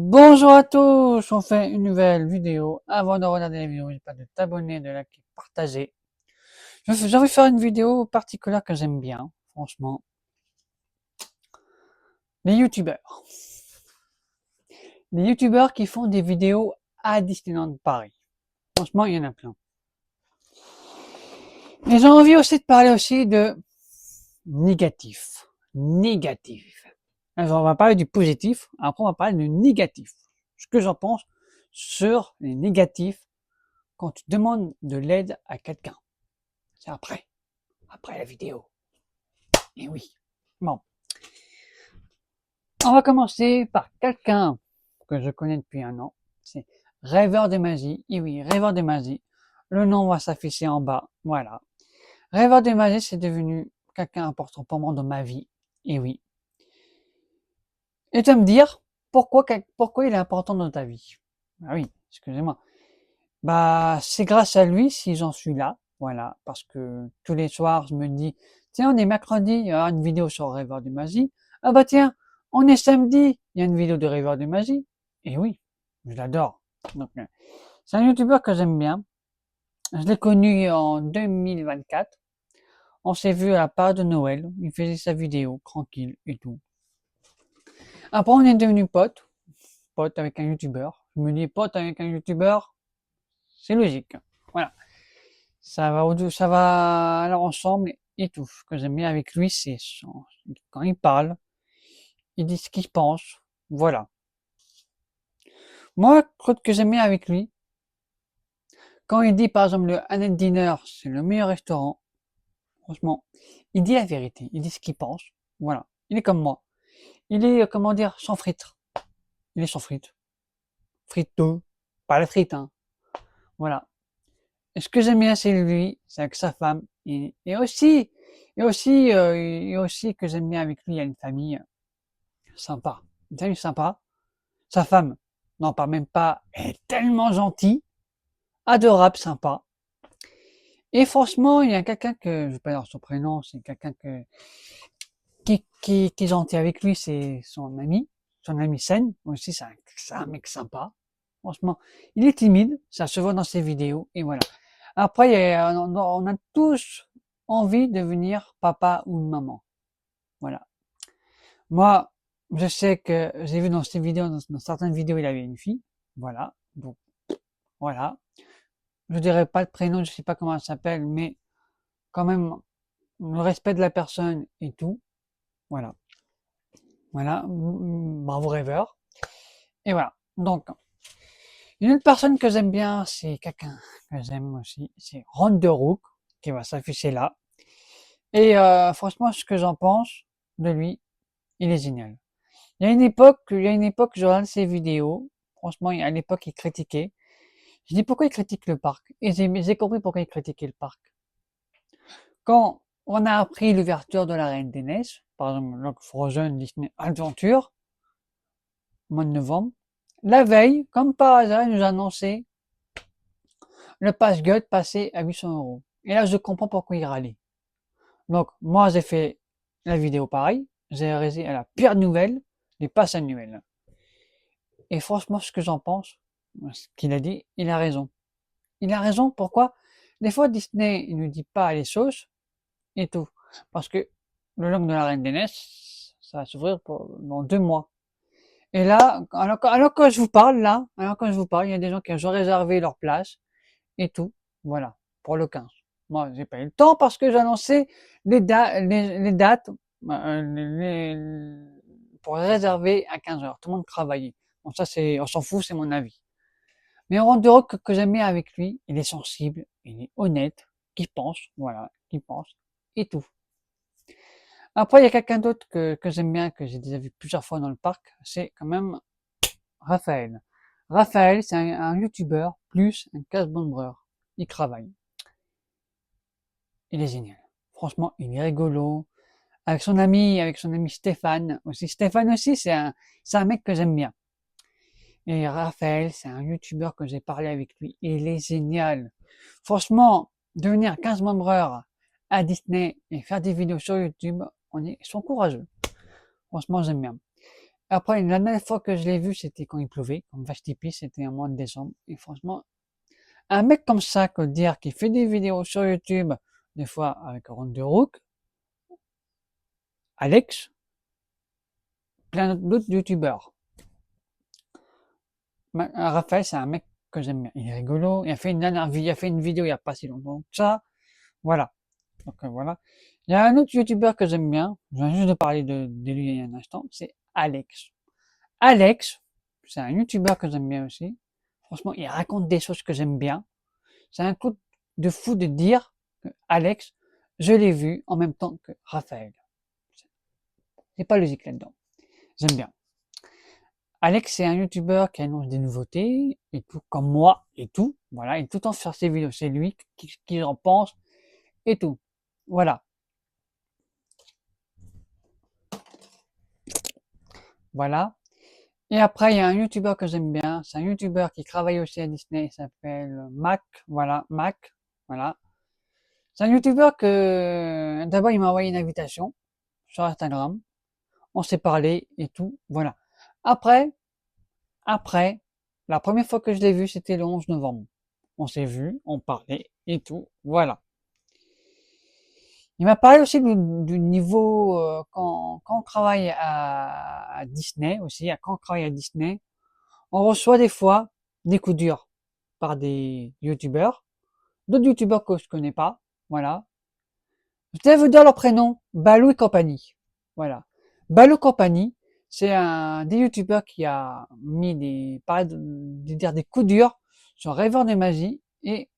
Bonjour à tous, on fait une nouvelle vidéo. Avant de regarder la vidéo, n'oubliez pas de t'abonner, de liker, partager. J'ai envie de faire une vidéo particulière que j'aime bien, franchement. Les youtubeurs. Les youtubeurs qui font des vidéos à Disneyland Paris. Franchement, il y en a plein. Et j'ai envie aussi de parler aussi de négatif. Négatif. Alors, on va parler du positif, après on va parler du négatif. Ce que j'en pense sur les négatifs quand tu demandes de l'aide à quelqu'un. C'est après la vidéo. Et oui. Bon. On va commencer par quelqu'un que je connais depuis un an. C'est Rêveur de magie. Et oui, Rêveur de magie. Le nom va s'afficher en bas. Voilà. Rêveur de magie, c'est devenu quelqu'un important pour moi dans ma vie. Et oui. Et tu vas me dire, pourquoi il est important dans ta vie? Ah oui, excusez-moi. Bah, c'est grâce à lui si j'en suis là. Voilà. Parce que tous les soirs, je me dis, tiens, on est mercredi, il y a une vidéo sur Rêveur de magie. Ah bah tiens, on est samedi, il y a une vidéo de Rêveur de magie. Et oui, je l'adore. Donc, c'est un youtubeur que j'aime bien. Je l'ai connu en 2024. On s'est vu à la part de Noël. Il faisait sa vidéo, tranquille et tout. Après, on est devenus potes. Potes avec un youtubeur. Je me dis, pote avec un youtubeur, c'est logique. Voilà. Ça va alors ensemble et tout. Ce que j'aime bien avec lui, c'est quand il parle, il dit ce qu'il pense. Voilà. Moi, le truc que j'aime bien avec lui, quand il dit par exemple le Annette Dinner, c'est le meilleur restaurant, franchement, il dit la vérité, il dit ce qu'il pense. Voilà. Il est comme moi. Il est, comment dire, sans frites. Il est sans frites. Frites d'eau. Pas la frite, hein. Voilà. Et ce que j'aime bien, c'est lui, c'est avec sa femme. Et aussi que j'aime bien avec lui, il y a une famille sympa. Une famille sympa. Sa femme, n'en parle même pas, elle est tellement gentille, adorable, sympa. Et franchement, il y a quelqu'un que, je vais pas dire son prénom, c'est quelqu'un qui est gentil avec lui, c'est son ami Sen, aussi, c'est un mec sympa. Franchement, il est timide, ça se voit dans ses vidéos, et voilà. Après, on a tous envie de devenir papa ou maman. Voilà. Moi, je sais que j'ai vu dans ses vidéos, dans certaines vidéos, il avait une fille. Voilà. Donc, voilà. Je dirais pas le prénom, je sais pas comment elle s'appelle, mais quand même, le respect de la personne et tout. Voilà. Voilà. Bravo rêveur. Et voilà. Donc, une autre personne que j'aime bien, c'est quelqu'un que j'aime aussi, c'est Ron de Rook, qui va s'afficher là. Et franchement, ce que j'en pense de lui, il est génial. Il y a une époque, je regardais ses vidéos. Franchement, à l'époque, il critiquait. Je dis pourquoi il critique le parc. Et j'ai compris pourquoi il critiquait le parc. Quand on a appris l'ouverture de la Reine des Neiges, par exemple, donc Frozen Disney Adventure, au mois de novembre, la veille, comme par hasard, il nous a annoncé le pass GUT passé à 800 €. Et là, je comprends pourquoi il râlait. Donc, moi, j'ai fait la vidéo pareil. J'ai réalisé à la pire nouvelle des passes annuels. Et franchement, ce que j'en pense, ce qu'il a dit, il a raison. Il a raison, pourquoi? Des fois, Disney, il ne dit pas les choses et tout. Parce que le Langue de la Reine des Neiges, ça va s'ouvrir dans 2 mois. Et là, alors que je vous parle, il y a des gens qui ont réservé leur place et tout. Voilà, pour le 15. Moi, j'ai pas eu le temps parce que j'ai annoncé les dates pour réserver à 15 heures. Tout le monde travaillait. Bon, ça, on s'en fout, c'est mon avis. Mais on dirait que j'aime bien avec lui, il est sensible, il est honnête, qui pense, voilà, qui pense, et tout. Après, il y a quelqu'un d'autre que j'aime bien, que j'ai déjà vu plusieurs fois dans le parc, c'est quand même Raphaël. Raphaël, c'est un youtubeur plus un casse-bonnebreur. Il travaille. Il est génial. Franchement, il est rigolo. Avec son ami Stéphane aussi. Stéphane aussi, c'est un mec que j'aime bien. Et Raphaël, c'est un youtubeur que j'ai parlé avec lui. Il est génial. Franchement, devenir 15 membreurs à Disney et faire des vidéos sur YouTube, ils sont courageux. Franchement, j'aime bien. Après, la dernière fois que je l'ai vu, c'était quand il pleuvait, comme vache tipi, c'était un mois de décembre. Et franchement, un mec comme ça, que dire, qui fait des vidéos sur YouTube, des fois avec Ron de Rook, Alex, plein d'autres youtubeurs. Raphaël, c'est un mec que j'aime bien. Il est rigolo. Il a fait une vidéo il y a pas si longtemps que ça. Voilà. Donc voilà. Il y a un autre youtubeur que j'aime bien. Je viens juste de parler de lui il y a un instant. C'est Alex. Alex, c'est un youtubeur que j'aime bien aussi. Franchement, il raconte des choses que j'aime bien. C'est un coup de fou de dire que Alex, je l'ai vu en même temps que Raphaël. C'est pas logique là-dedans. J'aime bien. Alex, c'est un youtubeur qui annonce des nouveautés et tout, comme moi et tout. Voilà, et tout le temps faire ses vidéos. C'est lui qui en pense et tout. Voilà. Voilà. Et après, il y a un youtubeur que j'aime bien. C'est un youtubeur qui travaille aussi à Disney. Il s'appelle Mac. Voilà, Mac. Voilà. C'est un youtubeur que, d'abord, il m'a envoyé une invitation sur Instagram. On s'est parlé et tout. Voilà. Après, après, la première fois que je l'ai vu, c'était le 11 novembre. On s'est vu, on parlait et tout. Voilà. Il m'a parlé aussi du niveau quand on travaille à Disney aussi, quand on travaille à Disney, on reçoit des fois des coups durs par des youtubeurs, d'autres youtubeurs que je connais pas, voilà. Je vais vous dire leur prénom, Balou et compagnie. Voilà. Balou compagnie, c'est un des youtubeurs qui a mis des coups durs sur Rêveur de magie et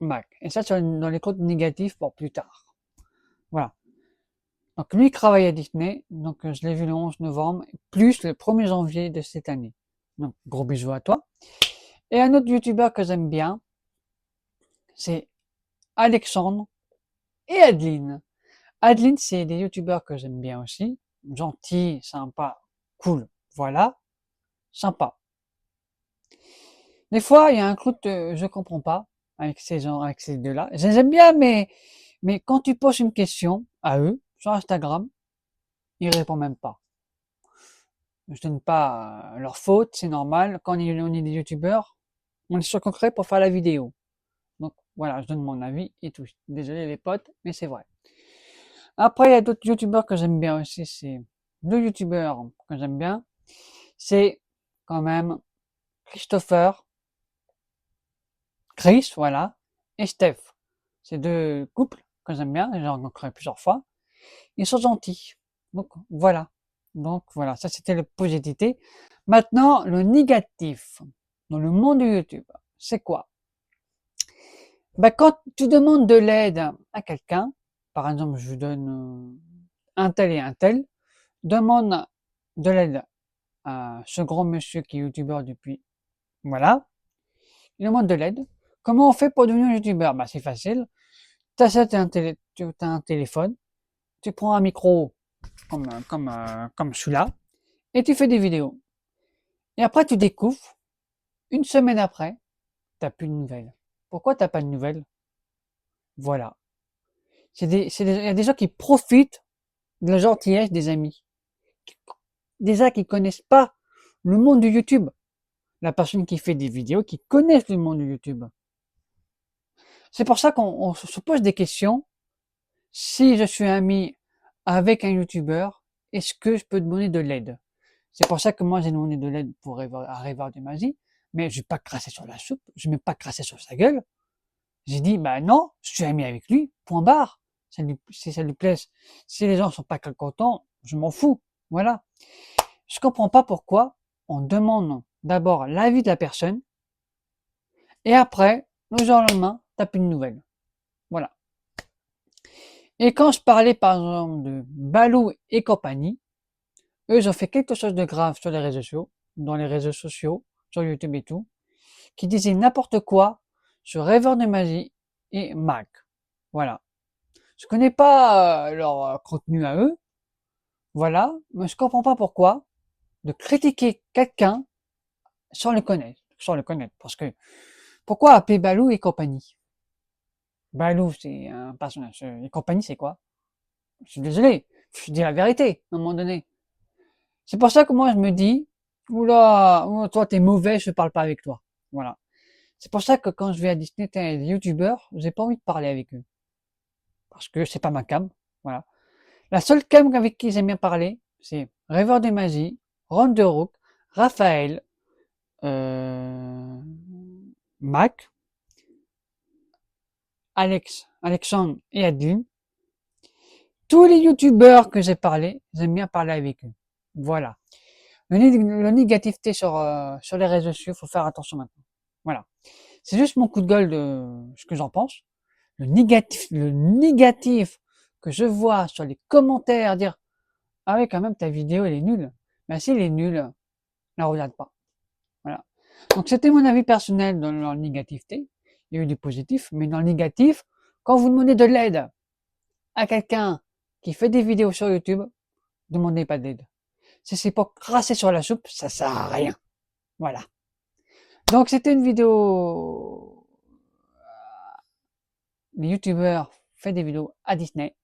Mac. Et ça, dans les comptes négatifs pour plus tard. Voilà. Donc lui il travaille à Disney, donc je l'ai vu le 11 novembre, plus le 1er janvier de cette année. Donc gros bisous à toi. Et un autre youtubeur que j'aime bien, c'est Alexandre et Adeline. Adeline, c'est des youtubeurs que j'aime bien aussi. Gentil, sympa, cool, voilà, sympa. Des fois, il y a un truc que je comprends pas avec ces gens, avec ces deux-là. Je les aime bien, mais quand tu poses une question à eux sur Instagram, ils répondent même pas. Je donne pas leur faute, c'est normal. Quand on est des youtubeurs, on est sur concret pour faire la vidéo. Donc voilà, je donne mon avis et tout. Désolé les potes, mais c'est vrai. Après, il y a d'autres youtubeurs que j'aime bien aussi. C'est deux youtubeurs que j'aime bien. C'est quand même Christopher, Chris, voilà, et Steph. C'est deux couples que j'aime bien. J'ai rencontré plusieurs fois. Ils sont gentils. Donc voilà. Donc voilà, ça c'était le positif. Maintenant, le négatif dans le monde du YouTube, c'est quoi? Ben, quand tu demandes de l'aide à quelqu'un, par exemple, je vous donne un tel et un tel, demande de l'aide à ce grand monsieur qui est youtubeur depuis, voilà, il demande de l'aide. Comment on fait pour devenir youtubeur? Ben, c'est facile. Tu achètes un téléphone, tu prends un micro comme celui-là, et tu fais des vidéos. Et après, tu découvres, une semaine après, t'as plus de nouvelles. Pourquoi t'as pas de nouvelles? Voilà. Il y a des gens qui profitent de la gentillesse des amis. Des gens qui connaissent pas le monde du YouTube. La personne qui fait des vidéos, qui connaissent le monde du YouTube. C'est pour ça qu'on se pose des questions. Si je suis ami avec un YouTuber, est-ce que je peux demander de l'aide? C'est pour ça que moi j'ai demandé de l'aide pour Rêveur de magie, mais je vais pas crasser sur la soupe, je vais pas crasser sur sa gueule. J'ai dit, bah non, je suis ami avec lui, point barre. Si ça lui plaît, si les gens sont pas contents, je m'en fous. Voilà. Je comprends pas pourquoi on demande d'abord l'avis de la personne et après, le jour au lendemain, t'as plus de nouvelles. Voilà. Et quand je parlais par exemple de Balou et compagnie, eux, ils ont fait quelque chose de grave sur les réseaux sociaux, dans les réseaux sociaux, sur YouTube et tout, qui disaient n'importe quoi sur Rêveur de magie et Mac. Voilà. Je connais pas leur contenu à eux, voilà, mais je comprends pas pourquoi de critiquer quelqu'un sans le connaître, parce que pourquoi appeler Balou et compagnie? Balou, c'est un personnage, et compagnie, c'est quoi? Je suis désolé, je dis la vérité, à un moment donné. C'est pour ça que moi, je me dis, oula, toi, t'es mauvais, je parle pas avec toi. Voilà. C'est pour ça que quand je vais à Disney, t'as des youtubeurs, j'ai pas envie de parler avec eux. Parce que c'est pas ma cam. Voilà. La seule cam avec qui j'aime bien parler, c'est Rêveur de Magie, Ron de Rook, Raphaël, euh, Mac, Alexandre et Adeline. Tous les youtubeurs que j'ai parlé, j'aime bien parler avec eux. Voilà. Le négativité sur les réseaux sociaux, faut faire attention maintenant. Voilà. C'est juste mon coup de gueule de ce que j'en pense. Le négatif que je vois sur les commentaires dire, ah oui, quand même, ta vidéo, elle est nulle. Ben, si elle est nulle, la regarde pas. Voilà. Donc, c'était mon avis personnel dans la négativité. Il y a eu du positif, mais dans le négatif, quand vous demandez de l'aide à quelqu'un qui fait des vidéos sur YouTube, demandez pas d'aide. Si c'est pour crasser sur la soupe, ça sert à rien. Voilà. Donc, c'était une vidéo, les youtubeurs font des vidéos à Disney.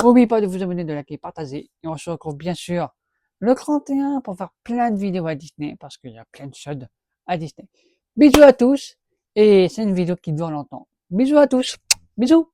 N'oubliez pas de vous abonner, de liker, partager. Et on se retrouve bien sûr le 31 pour faire plein de vidéos à Disney parce qu'il y a plein de choses à Disney. Bisous à tous et c'est une vidéo qui dure longtemps. Bisous à tous. Bisous.